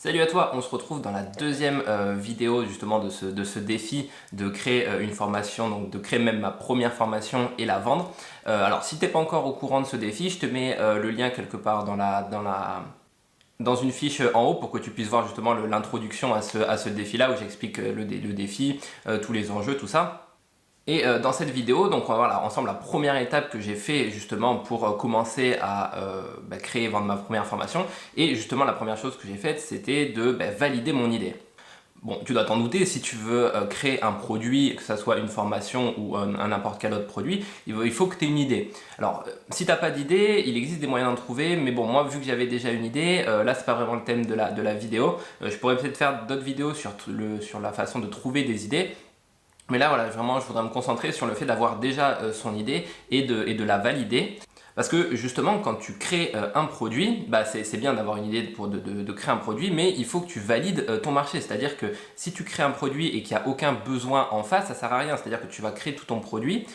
Salut à toi, on se retrouve dans la deuxième vidéo justement de ce défi de créer une formation, donc de créer même ma première formation et la vendre. Alors si tu n'es pas encore au courant de ce défi, je te mets le lien quelque part dans une fiche en haut pour que tu puisses voir justement l'introduction à ce défi-là où j'explique le défi, tous les enjeux, tout ça. Et dans cette vidéo, donc on va voir ensemble la première étape que j'ai fait justement pour commencer à créer et vendre ma première formation. Et justement la première chose que j'ai faite, c'était de valider mon idée. Bon, tu dois t'en douter, si tu veux créer un produit, que ce soit une formation ou un n'importe quel autre produit, il faut que tu aies une idée. Alors, si tu n'as pas d'idée, il existe des moyens d'en trouver, mais bon, moi, vu que j'avais déjà une idée, là, c'est pas vraiment le thème de la vidéo. Je pourrais peut-être faire d'autres vidéos sur la façon de trouver des idées. Mais là, voilà, vraiment, je voudrais me concentrer sur le fait d'avoir déjà son idée et de la valider. Parce que justement, quand tu crées un produit, c'est bien d'avoir une idée de créer un produit, mais il faut que tu valides ton marché. C'est-à-dire que si tu crées un produit et qu'il n'y a aucun besoin en face, ça ne sert à rien. C'est-à-dire que tu vas créer tout ton produit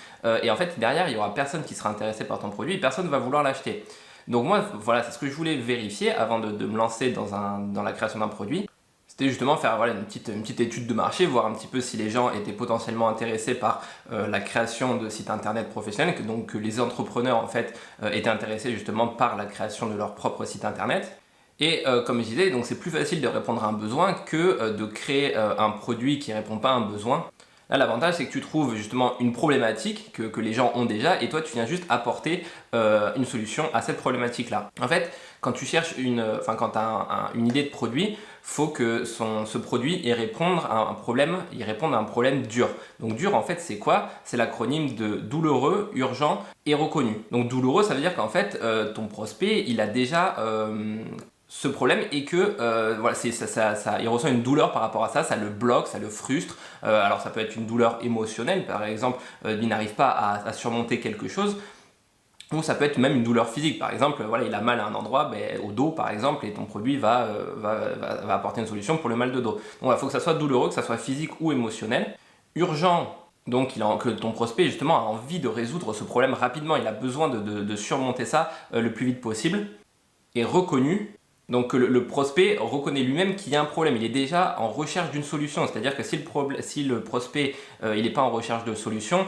et en fait, derrière, il n'y aura personne qui sera intéressé par ton produit et personne ne va vouloir l'acheter. Donc moi, voilà, c'est ce que je voulais vérifier avant de me lancer dans la création d'un produit. C'était justement faire une petite étude de marché, voir un petit peu si les gens étaient potentiellement intéressés par la création de sites internet professionnels, que les entrepreneurs en fait étaient intéressés justement par la création de leur propre site internet. Et comme je disais, donc c'est plus facile de répondre à un besoin que de créer un produit qui ne répond pas à un besoin. Là, l'avantage, c'est que tu trouves justement une problématique que les gens ont déjà et toi, tu viens juste apporter une solution à cette problématique-là. En fait, quand tu cherches quand tu as une idée de produit, faut que ce produit réponde à un problème dur. Donc dur, en fait, c'est quoi? C'est l'acronyme de douloureux, urgent et reconnu. Donc douloureux, ça veut dire qu'en fait, ton prospect, il a déjà ce problème et que il ressent une douleur par rapport à ça, ça le bloque, ça le frustre. Alors ça peut être une douleur émotionnelle, par exemple, il n'arrive pas à surmonter quelque chose. Ou ça peut être même une douleur physique, par exemple, il a mal à un endroit, au dos par exemple, et ton produit va apporter une solution pour le mal de dos. Donc il faut que ça soit douloureux, que ça soit physique ou émotionnel. Urgent, donc que ton prospect justement a envie de résoudre ce problème rapidement, il a besoin de surmonter ça le plus vite possible. Et reconnu, donc le prospect reconnaît lui-même qu'il y a un problème, il est déjà en recherche d'une solution, c'est-à-dire que si le prospect il n'est pas en recherche de solution,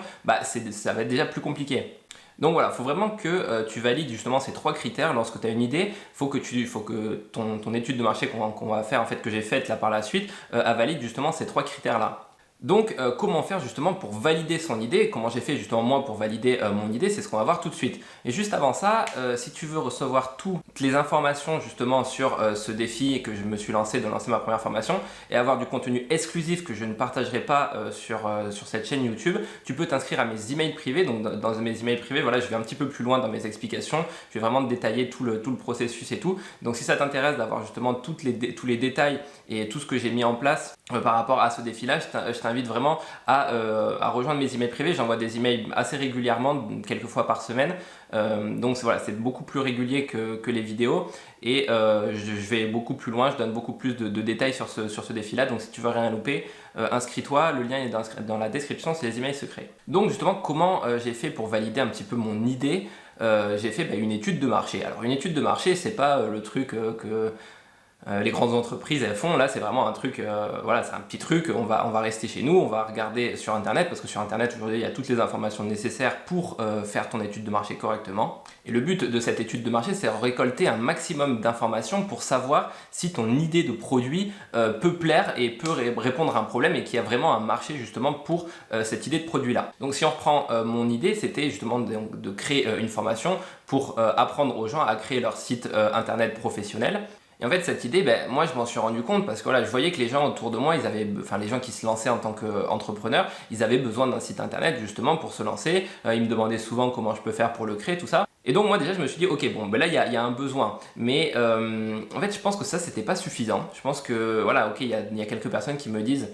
ça va être déjà plus compliqué. Donc voilà, il faut vraiment que tu valides justement ces trois critères lorsque tu as une idée. Il faut que ton étude de marché qu'on va faire, en fait, que j'ai faite là par la suite, valide justement ces trois critères-là. Donc comment faire justement pour valider son idée, comment j'ai fait justement moi pour valider mon idée, c'est ce qu'on va voir tout de suite. Et juste avant ça, si tu veux recevoir toutes les informations justement sur ce défi et que je me suis lancé de lancer ma première formation et avoir du contenu exclusif que je ne partagerai pas sur cette chaîne YouTube, tu peux t'inscrire à mes emails privés. Donc dans mes emails privés, voilà, je vais un petit peu plus loin dans mes explications, je vais vraiment te détailler tout le processus et tout. Donc si ça t'intéresse d'avoir justement tous les détails et tout ce que j'ai mis en place par rapport à ce défi-là, je t'invite vraiment à rejoindre mes emails privés. J'envoie des emails assez régulièrement, quelques fois par semaine. Donc voilà, c'est beaucoup plus régulier que les vidéos et je vais beaucoup plus loin, je donne beaucoup plus de détails sur ce défi-là. Donc si tu veux rien louper, inscris-toi, le lien est dans la description, c'est les emails secrets. Donc justement, comment j'ai fait pour valider un petit peu mon idée? J'ai fait une étude de marché. Alors une étude de marché, c'est pas le truc que les grandes entreprises elles font. Là c'est vraiment un truc, c'est un petit truc, on va rester chez nous, on va regarder sur internet, parce que sur internet aujourd'hui il y a toutes les informations nécessaires pour faire ton étude de marché correctement. Et le but de cette étude de marché, c'est de récolter un maximum d'informations pour savoir si ton idée de produit peut plaire et peut répondre à un problème et qu'il y a vraiment un marché justement pour cette idée de produit là. Donc si on reprend mon idée, c'était justement de créer une formation pour apprendre aux gens à créer leur site internet professionnel. Et en fait, cette idée, moi, je m'en suis rendu compte parce que je voyais que les gens autour de moi, les gens qui se lançaient en tant qu'entrepreneurs, ils avaient besoin d'un site internet justement pour se lancer. Ils me demandaient souvent comment je peux faire pour le créer, tout ça. Et donc, moi, déjà, je me suis dit, ok, là, il y a un besoin. Mais en fait, je pense que ça, c'était pas suffisant. Je pense que, il y a quelques personnes qui me disent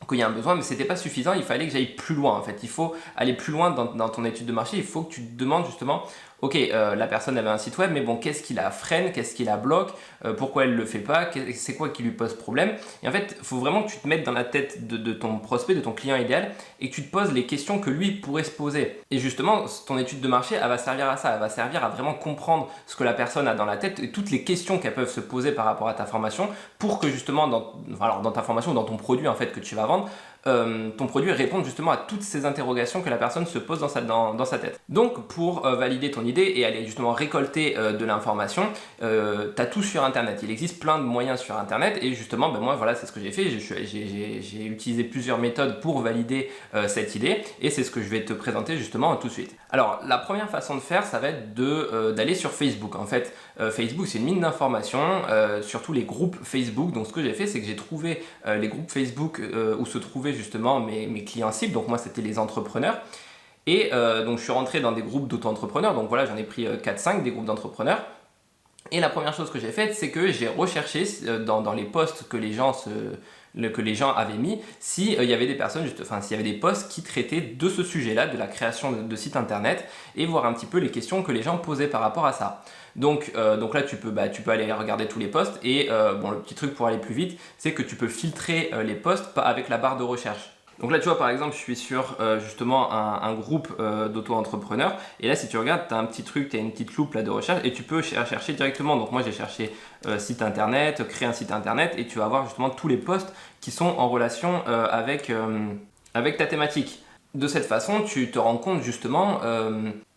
qu'il y a un besoin, mais c'était pas suffisant, il fallait que j'aille plus loin en fait. Il faut aller plus loin dans ton étude de marché, il faut que tu te demandes justement, ok, la personne avait un site web, mais bon, qu'est-ce qui la freine, qu'est-ce qui la bloque, pourquoi elle le fait pas, c'est quoi qui lui pose problème. Et en fait, il faut vraiment que tu te mettes dans la tête de ton prospect, de ton client idéal, et que tu te poses les questions que lui pourrait se poser. Et justement, ton étude de marché, elle va servir à ça, elle va servir à vraiment comprendre ce que la personne a dans la tête et toutes les questions qu'elles peuvent se poser par rapport à ta formation, pour que justement, dans ta formation, dans ton produit en fait que tu vas vendre, ton produit répond justement à toutes ces interrogations que la personne se pose dans sa tête. Donc pour valider ton idée et aller justement récolter de l'information, tu as tout sur internet. Il existe plein de moyens sur internet et justement moi voilà, c'est ce que j'ai fait. J'ai utilisé plusieurs méthodes pour valider cette idée et c'est ce que je vais te présenter justement tout de suite. Alors la première façon de faire, ça va être d'aller sur Facebook. En fait, Facebook c'est une mine d'informations, surtout les groupes Facebook. Donc ce que j'ai fait, c'est que j'ai trouvé les groupes Facebook où se trouvaient justement mes clients cibles. Donc moi c'était les entrepreneurs. Et donc je suis rentré dans des groupes d'auto-entrepreneurs. Donc voilà, j'en ai pris 4-5 des groupes d'entrepreneurs. Et la première chose que j'ai faite, c'est que j'ai recherché dans les posts que les gens avaient mis, s'il y avait des personnes, s'il y avait des posts qui traitaient de ce sujet-là, de la création de sites internet, et voir un petit peu les questions que les gens posaient par rapport à ça. Donc là, tu peux aller regarder tous les posts, et le petit truc pour aller plus vite, c'est que tu peux filtrer les posts avec la barre de recherche. Donc là, tu vois, par exemple, je suis sur justement un groupe d'auto-entrepreneurs. Et là, si tu regardes, tu as un petit truc, tu as une petite loupe là de recherche et tu peux chercher directement. Donc moi, j'ai cherché site internet, créer un site internet et tu vas voir justement tous les posts qui sont en relation avec ta thématique. De cette façon, tu te rends compte justement,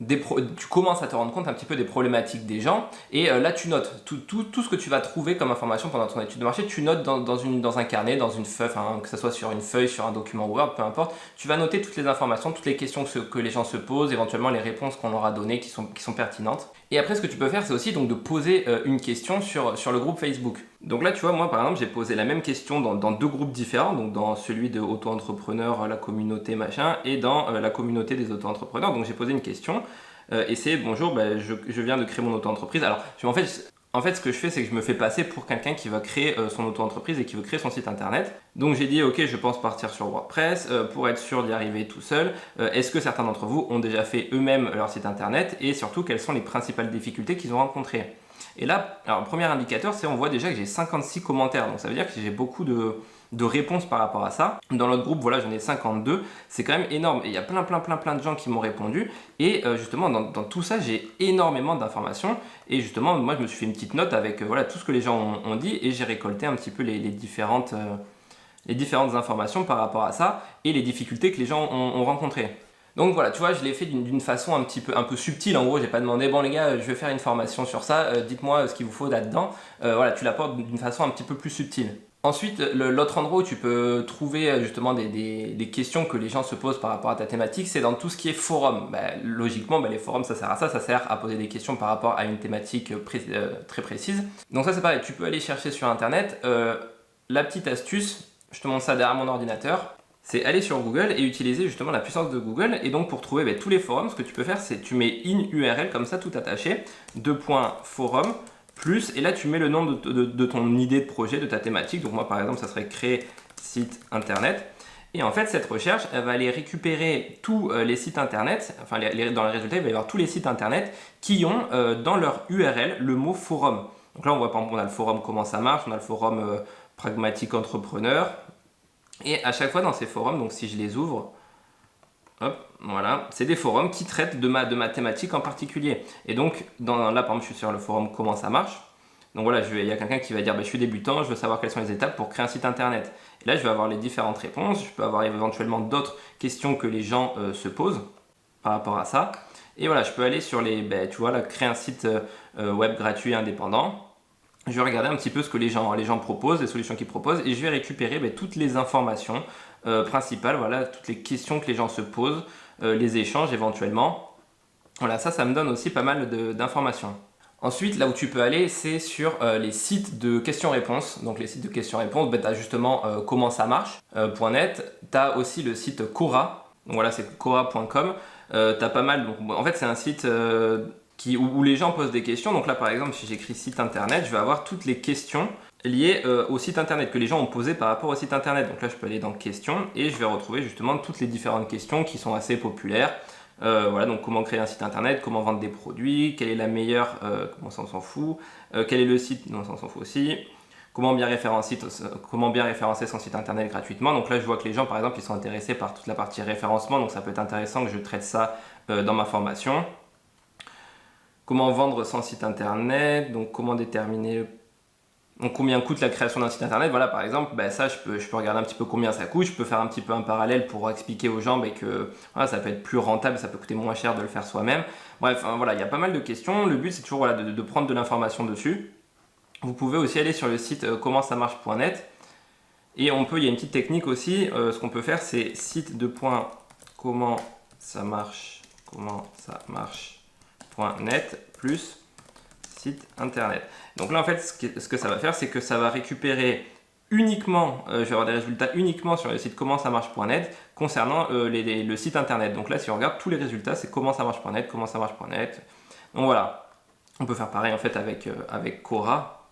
tu commences à te rendre compte un petit peu des problématiques des gens et là tu notes tout ce que tu vas trouver comme information pendant ton étude de marché, tu notes dans un carnet, dans une feuille, que ce soit sur une feuille, sur un document Word, peu importe, tu vas noter toutes les informations, toutes les questions que les gens se posent, éventuellement les réponses qu'on leur a données qui sont pertinentes. Et après, ce que tu peux faire, c'est aussi donc de poser une question sur le groupe Facebook. Donc là, tu vois, moi par exemple, j'ai posé la même question dans deux groupes différents, donc dans celui de auto-entrepreneurs, la communauté machin, et dans la communauté des auto-entrepreneurs. Donc j'ai posé une question et c'est bonjour, je viens de créer mon auto-entreprise. Alors en fait, ce que je fais, c'est que je me fais passer pour quelqu'un qui va créer son auto-entreprise et qui veut créer son site internet. Donc j'ai dit, ok, je pense partir sur WordPress pour être sûr d'y arriver tout seul. Est-ce que certains d'entre vous ont déjà fait eux-mêmes leur site internet et surtout, quelles sont les principales difficultés qu'ils ont rencontrées? Et là, alors, le premier indicateur, c'est on voit déjà que j'ai 56 commentaires. Donc ça veut dire que j'ai beaucoup de réponses par rapport à ça. Dans l'autre groupe, voilà, j'en ai 52. C'est quand même énorme. Et il y a plein de gens qui m'ont répondu. Et justement, dans tout ça, j'ai énormément d'informations. Et justement, moi, je me suis fait une petite note avec voilà, tout ce que les gens ont dit. Et j'ai récolté un petit peu les différentes informations par rapport à ça et les difficultés que les gens ont rencontrées. Donc voilà, tu vois, je l'ai fait d'une façon un peu subtile. En gros, j'ai pas demandé, bon les gars, je vais faire une formation sur ça, dites-moi ce qu'il vous faut là-dedans. Voilà, tu l'apportes d'une façon un petit peu plus subtile. Ensuite, l'autre endroit où tu peux trouver justement des questions que les gens se posent par rapport à ta thématique, c'est dans tout ce qui est forum. Logiquement, les forums, ça sert à ça, ça sert à poser des questions par rapport à une thématique très précise. Donc ça, c'est pareil, tu peux aller chercher sur Internet. La petite astuce, je te montre ça derrière mon ordinateur, c'est aller sur Google et utiliser justement la puissance de Google. Et donc pour trouver tous les forums, ce que tu peux faire, c'est tu mets in URL comme ça, tout attaché, .forum, plus, et là tu mets le nom de ton idée de projet, de ta thématique. Donc moi par exemple, ça serait créer site internet. Et en fait, cette recherche, elle va aller récupérer tous les sites internet, dans les résultats, il va y avoir tous les sites internet qui ont dans leur URL le mot forum. Donc là, on voit par exemple, on a le forum comment ça marche, on a le forum pragmatique entrepreneur. Et à chaque fois dans ces forums, donc si je les ouvre, hop, voilà, c'est des forums qui traitent de ma thématique en particulier. Et donc là, par exemple, je suis sur le forum comment ça marche. Donc voilà, il y a quelqu'un qui va dire je suis débutant, je veux savoir quelles sont les étapes pour créer un site internet. Et là, je vais avoir les différentes réponses. Je peux avoir éventuellement d'autres questions que les gens se posent par rapport à ça. Et voilà, je peux aller sur tu vois, là, créer un site web gratuit et indépendant. Je vais regarder un petit peu ce que les gens proposent, les solutions qu'ils proposent, et je vais récupérer toutes les informations principales, voilà, toutes les questions que les gens se posent, les échanges éventuellement. Voilà, ça me donne aussi pas mal d'informations. Ensuite, là où tu peux aller, c'est sur les sites de questions-réponses. Donc les sites de questions-réponses, tu as justement comment ça marche, .net. Tu as aussi le site Quora. Donc voilà, c'est quora.com. Tu as pas mal. Donc, en fait, c'est un site où les gens posent des questions. Donc là, par exemple, si j'écris site internet, je vais avoir toutes les questions liées au site internet, que les gens ont posé par rapport au site internet. Donc là, je peux aller dans questions et je vais retrouver justement toutes les différentes questions qui sont assez populaires. Voilà, donc comment créer un site internet, comment vendre des produits, quelle est la meilleure, comment ça on s'en fout, quel est le site, non ça on s'en fout aussi, comment bien référencer son site internet gratuitement. Donc là je vois que les gens par exemple ils sont intéressés par toute la partie référencement, donc ça peut être intéressant que je traite ça dans ma formation. Comment vendre son site internet, donc comment déterminer donc combien coûte la création d'un site internet. Voilà, par exemple, ça je peux regarder un petit peu combien ça coûte, je peux faire un petit peu un parallèle pour expliquer aux gens que voilà, ça peut être plus rentable, ça peut coûter moins cher de le faire soi-même. Bref, voilà, il y a pas mal de questions. Le but c'est toujours voilà, de prendre de l'information dessus. Vous pouvez aussi aller sur le site commentsamarche.net et il y a une petite technique aussi. Ce qu'on peut faire c'est site de comment ça marche.net plus site internet. Donc là en fait ce que ça va faire c'est que ça va récupérer uniquement, je vais avoir des résultats uniquement sur le site commentsamarche.net concernant le site internet. Donc là si on regarde tous les résultats c'est commentsamarche.net. Donc voilà, on peut faire pareil en fait avec Quora.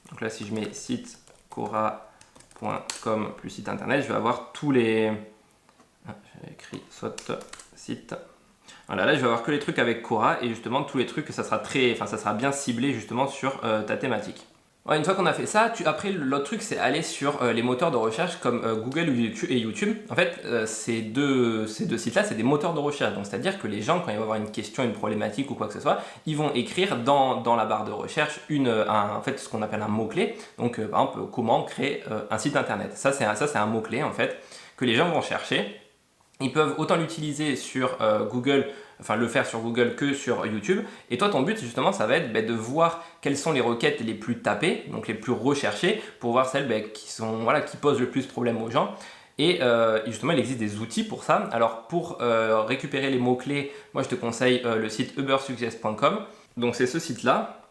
Donc là si je mets site quora.com plus site internet, je vais avoir tous les... J'ai écrit soit site... Voilà, là je vais avoir que les trucs avec Quora et justement tous les trucs, ça sera bien ciblé justement sur ta thématique. Ouais, une fois qu'on a fait ça, après l'autre truc c'est aller sur les moteurs de recherche comme Google et YouTube. En fait, ces deux sites-là, c'est des moteurs de recherche. Donc c'est-à-dire que les gens, quand ils vont avoir une question, une problématique ou quoi que ce soit, ils vont écrire dans la barre de recherche en fait, ce qu'on appelle un mot-clé. Donc par exemple, comment créer un site internet. Ça c'est un mot-clé en fait que les gens vont chercher. Ils peuvent autant l'utiliser sur Google, enfin le faire sur Google que sur YouTube. Et toi, ton but, justement, ça va être de voir quelles sont les requêtes les plus tapées, donc les plus recherchées, pour voir celles qui posent le plus de problèmes aux gens. Et justement, il existe des outils pour ça. Alors, pour récupérer les mots-clés, moi, je te conseille le site ubersuccess.com. Donc, c'est ce site-là.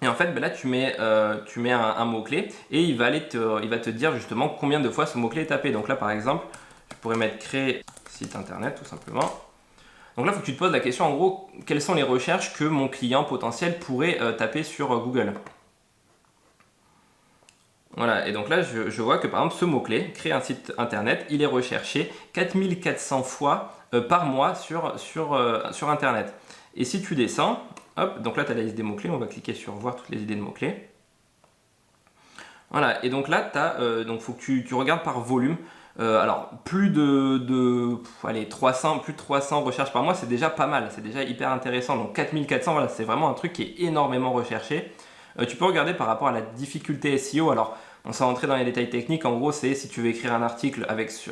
Et en fait, là, tu mets un mot-clé et il va te dire justement combien de fois ce mot-clé est tapé. Donc là, par exemple, je pourrais mettre créer site internet tout simplement. Donc là, il faut que tu te poses la question en gros, quelles sont les recherches que mon client potentiel pourrait taper sur Google. Voilà, et donc là, je vois que par exemple, ce mot-clé, créer un site internet, il est recherché 4400 fois par mois sur internet. Et si tu descends, hop, donc là, tu as la liste des mots-clés, on va cliquer sur voir toutes les idées de mots-clés. Voilà, et donc là, donc faut que tu regardes par volume. Alors, plus de 300 recherches par mois, c'est déjà pas mal, c'est déjà hyper intéressant. Donc 4400, voilà, c'est vraiment un truc qui est énormément recherché. Tu peux regarder par rapport à la difficulté SEO. Alors, on s'est rentré dans les détails techniques. En gros, c'est si tu veux écrire un article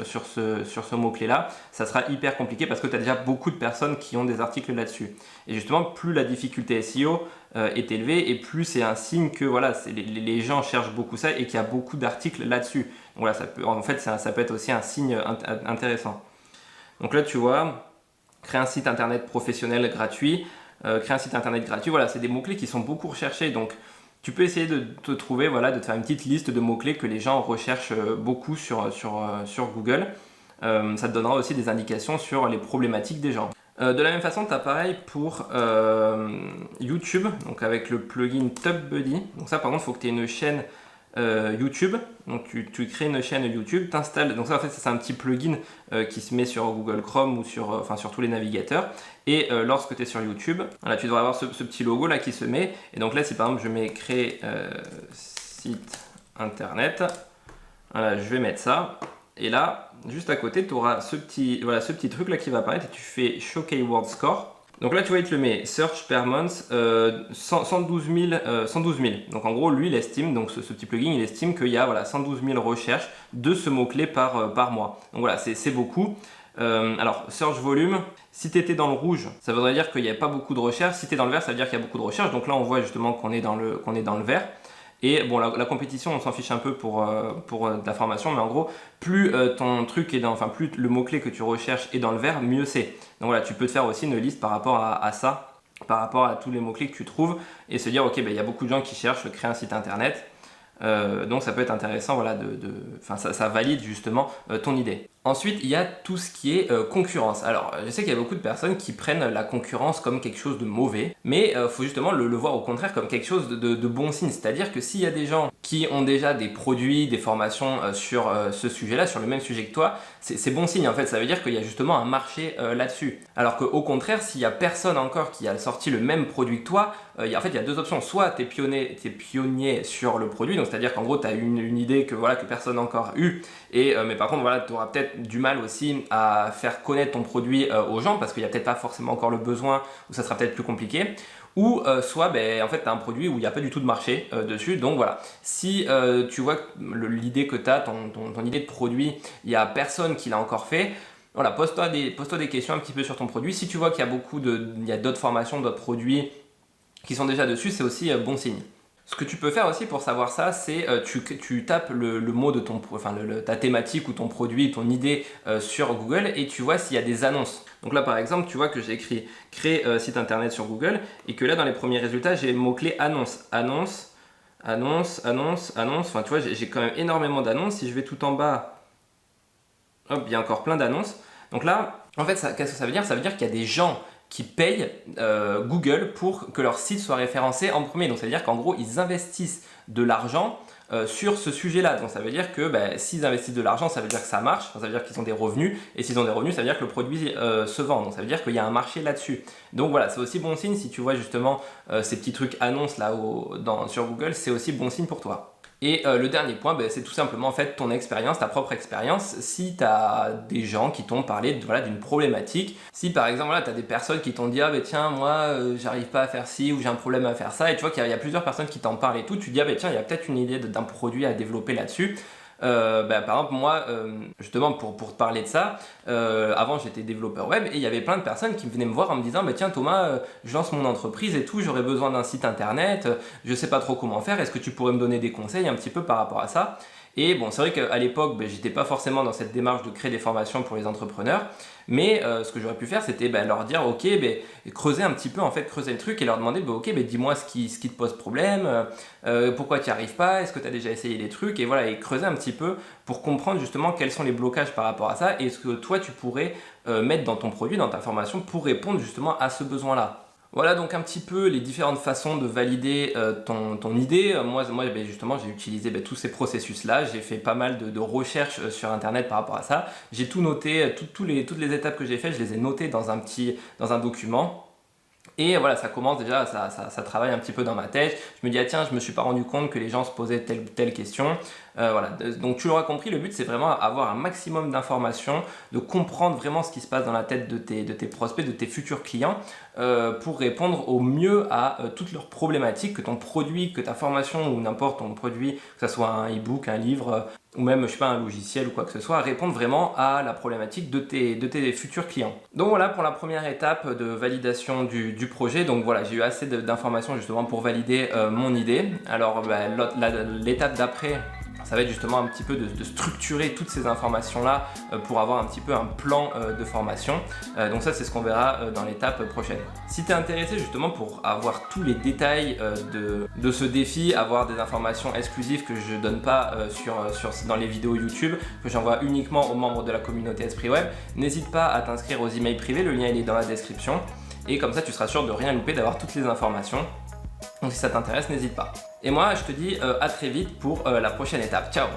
sur ce mot-clé-là, ça sera hyper compliqué parce que tu as déjà beaucoup de personnes qui ont des articles là-dessus. Et justement, plus la difficulté SEO est élevée et plus c'est un signe que voilà, les gens cherchent beaucoup ça et qu'il y a beaucoup d'articles là-dessus. Donc voilà, ça peut être aussi un signe intéressant. Donc là, tu vois, créer un site internet professionnel gratuit, créer un site internet gratuit, voilà, c'est des mots-clés qui sont beaucoup recherchés. Donc, tu peux essayer de te trouver, voilà, de te faire une petite liste de mots-clés que les gens recherchent beaucoup sur Google. Ça te donnera aussi des indications sur les problématiques des gens. De la même façon, tu as pareil pour YouTube, donc avec le plugin TubBuddy. Donc ça, par contre, il faut que tu aies une chaîne YouTube. Donc tu crées une chaîne YouTube, t'installes. Donc ça, en fait, c'est un petit plugin qui se met sur Google Chrome ou sur tous les navigateurs. Et lorsque tu es sur YouTube, voilà, tu devrais avoir ce petit logo là qui se met. Et donc là, si par exemple je mets créer site internet, voilà, je vais mettre ça. Et là, juste à côté, tu auras ce petit truc là qui va apparaître et tu fais Show Keyword Score. Donc là, tu vois, il te le met Search per month 112 000. Donc en gros, lui, il estime, donc ce petit plugin, il estime qu'il y a 112 000 recherches de ce mot-clé par mois. Donc voilà, c'est beaucoup. Alors, search volume, si tu étais dans le rouge, ça voudrait dire qu'il n'y a pas beaucoup de recherches. Si tu es dans le vert, ça veut dire qu'il y a beaucoup de recherches. Donc là, on voit justement qu'on est dans le vert. Et bon, la compétition, on s'en fiche un peu pour de la formation, mais en gros, plus ton truc est plus le mot-clé que tu recherches est dans le vert, mieux c'est. Donc voilà, tu peux te faire aussi une liste par rapport à ça, par rapport à tous les mots-clés que tu trouves, et se dire, ok, il y a beaucoup de gens qui cherchent créer un site internet, donc ça peut être intéressant, voilà, ça valide justement ton idée. Ensuite, il y a tout ce qui est concurrence. Alors, je sais qu'il y a beaucoup de personnes qui prennent la concurrence comme quelque chose de mauvais, mais il faut justement le voir au contraire comme quelque chose de bon signe. C'est-à-dire que s'il y a des gens qui ont déjà des produits, des formations sur ce sujet-là, sur le même sujet que toi, c'est bon signe en fait. Ça veut dire qu'il y a justement un marché là-dessus. Alors qu'au contraire, s'il y a personne encore qui a sorti le même produit que toi, en fait, il y a deux options. Soit tu es pionnier sur le produit, donc c'est-à-dire qu'en gros, tu as une idée que personne n'a encore eu, mais par contre, voilà, tu auras peut-être du mal aussi à faire connaître ton produit aux gens parce qu'il n'y a peut-être pas forcément encore le besoin ou ça sera peut-être plus compliqué. Ou soit en fait tu as un produit où il n'y a pas du tout de marché dessus. Donc voilà, si tu vois que l'idée que tu as, ton idée de produit, il n'y a personne qui l'a encore fait, voilà, pose-toi des questions un petit peu sur ton produit. Si tu vois qu'il y a il y a d'autres formations, d'autres produits qui sont déjà dessus, c'est aussi bon signe. Ce que tu peux faire aussi pour savoir ça, c'est tu tapes le mot de ta thématique ou ton produit, ton idée sur Google et tu vois s'il y a des annonces. Donc là par exemple, tu vois que j'ai écrit créer site internet sur Google et que là dans les premiers résultats, j'ai le mot-clé annonce. Annonce. Enfin tu vois, j'ai quand même énormément d'annonces. Si je vais tout en bas, hop, il y a encore plein d'annonces. Donc là, en fait, qu'est-ce que ça veut dire? Ça veut dire qu'il y a des gens qui payent Google pour que leur site soit référencé en premier. Donc ça veut dire qu'en gros, ils investissent de l'argent sur ce sujet-là. Donc ça veut dire que s'ils investissent de l'argent, ça veut dire que ça marche, ça veut dire qu'ils ont des revenus, et s'ils ont des revenus, ça veut dire que le produit se vend. Donc ça veut dire qu'il y a un marché là-dessus. Donc voilà, c'est aussi bon signe si tu vois justement ces petits trucs annonces là sur Google, c'est aussi bon signe pour toi. Et le dernier point, c'est tout simplement en fait ton expérience, ta propre expérience. Si tu as des gens qui t'ont parlé d'une problématique, si par exemple tu as des personnes qui t'ont dit tiens moi j'arrive pas à faire ci ou j'ai un problème à faire ça, et tu vois qu'il y a plusieurs personnes qui t'en parlent et tout, tu te dis tiens il y a peut-être une idée d'un produit à développer là-dessus. Par exemple moi justement pour te parler de ça, avant j'étais développeur web et il y avait plein de personnes qui venaient me voir en me disant tiens Thomas, je lance mon entreprise et tout, j'aurais besoin d'un site internet, je sais pas trop comment faire, est-ce que tu pourrais me donner des conseils un petit peu par rapport à ça? Et bon, c'est vrai qu'à l'époque, j'étais pas forcément dans cette démarche de créer des formations pour les entrepreneurs, mais ce que j'aurais pu faire, c'était leur dire, ok, creuser un petit peu, en fait, creuser le truc et leur demander, ok, dis-moi ce qui te pose problème, pourquoi tu n'y arrives pas, est-ce que tu as déjà essayé des trucs, et voilà, et creuser un petit peu pour comprendre justement quels sont les blocages par rapport à ça et ce que toi, tu pourrais mettre dans ton produit, dans ta formation pour répondre justement à ce besoin-là. Voilà donc un petit peu les différentes façons de valider ton idée. Moi justement, j'ai utilisé tous ces processus-là. J'ai fait pas mal de recherches sur Internet par rapport à ça. J'ai tout noté, toutes les étapes que j'ai faites, je les ai notées dans un document. Et voilà, ça commence déjà, ça travaille un petit peu dans ma tête. Je me dis, tiens, je me suis pas rendu compte que les gens se posaient telle ou telle question. Voilà. Donc tu l'auras compris, le but c'est vraiment avoir un maximum d'informations, de comprendre vraiment ce qui se passe dans la tête de tes prospects, de tes futurs clients, pour répondre au mieux à toutes leurs problématiques, que ton produit, que ta formation ou n'importe ton produit, que ce soit un e-book, un livre, ou même, je sais pas, un logiciel ou quoi que ce soit, répondre vraiment à la problématique de tes futurs clients. Donc voilà pour la première étape de validation du projet. Donc voilà, j'ai eu assez d'informations justement pour valider mon idée. Alors l'étape d'après, ça va être justement un petit peu de structurer toutes ces informations-là pour avoir un petit peu un plan de formation. Donc ça, c'est ce qu'on verra dans l'étape prochaine. Si tu es intéressé justement pour avoir tous les détails de ce défi, avoir des informations exclusives que je ne donne pas dans les vidéos YouTube, que j'envoie uniquement aux membres de la communauté Esprit Web, n'hésite pas à t'inscrire aux emails privés, le lien il est dans la description. Et comme ça, tu seras sûr de rien louper, d'avoir toutes les informations. Donc si ça t'intéresse, n'hésite pas. Et moi, je te dis à très vite pour la prochaine étape. Ciao!